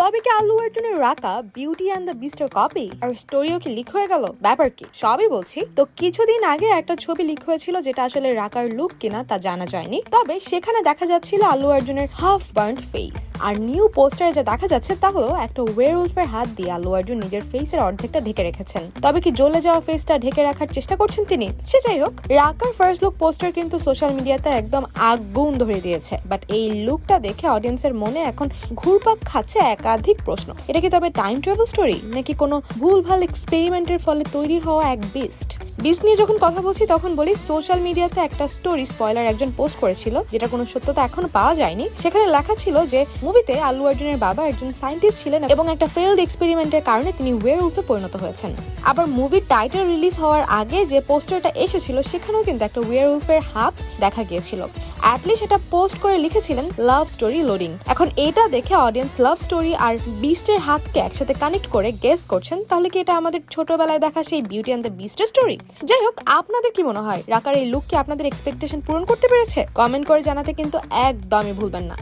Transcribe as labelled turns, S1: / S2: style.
S1: তবে কি আল্লু অর্জুনের রাকা বিউটি অ্যান্ড দ্য বিস্টের কপি আর স্টোরিও কি লিক হয়ে গেল? ব্যাপার কি সবই বলছি। তো কিছুদিন আগে একটা ছবি লিক হয়েছিল যেটা আসলে রাকার লুক কিনা তা জানা যায়নি, তবে সেখানে দেখা যাচ্ছিল আল্লু অর্জুনের হাফ বার্নড ফেস। আর নিউ পোস্টারে যা দেখা যাচ্ছে তা হলো একটা ওয়্যারউলফের হাত দিয়ে আল্লু অর্জুন নিজের ফেসের অর্ধেকটা ঢেকে রেখেছেন। তবে কি জ্বলে যাওয়া ফেসটা ঢেকে রাখার চেষ্টা করছেন তিনি? সে যাই হোক, রাকার ফার্স্ট লুক পোস্টার কিন্তু সোশ্যাল মিডিয়াতে একদম আগুন ধরে দিয়েছে। বাট এই লুকটা দেখে অডিয়েন্সের মনে এখন ঘুরপাক খাচ্ছে একাধিক প্রশ্ন। এটা কি তবে টাইম ট্রাভেল স্টোরি, নাকি কোনো ভুলভাল এক্সপেরিমেন্টের ফলে তৈরি হওয়া এক বিস্ট নিয়ে যখন কথা বলছি তখন বলি সোশ্যাল মিডিয়াতে একটা স্টোরি স্পয়লার একজন পোস্ট করেছিল, যেটা কোনো সত্যতা এখনো পাওয়া যায়নি। সেখানে লেখা ছিল যে মুভিতে আল্লু অর্জুনের বাবা একজন সায়েন্টিস্ট ছিলেন এবং একটা ফেইলড এক্সপেরিমেন্টের কারণে তিনি ওয়্যারউলফে পরিণত হয়েছেন। আবার মুভির টাইটেল রিলিজ হওয়ার আগে যে পোস্টারটা এসেছিল সেখানেও কিন্তু একটা ওয়্যারউলফের হাত দেখা গিয়েছিল। অ্যাটলিস্ট এটা পোস্ট করে লিখেছিলেন লাভ স্টোরি লোডিং। এখন এটা দেখে অডিয়েন্স লাভ স্টোরি আর বিস্টের হাতকে একসাথে কানেক্ট করে গেস করছেন, তাহলে কি এটা আমাদের ছোটবেলায় দেখা সেই বিউটি অ্যান্ড দ্য বিস্টের স্টোরি? যাই হোক, আপনাদের কি মনে হয় রাকার এই লুক কি আপনাদের এক্সপেকটেশন পূরণ করতে পেরেছে? কমেন্ট করে জানাতে কিন্তু একদমই ভুলবেন না।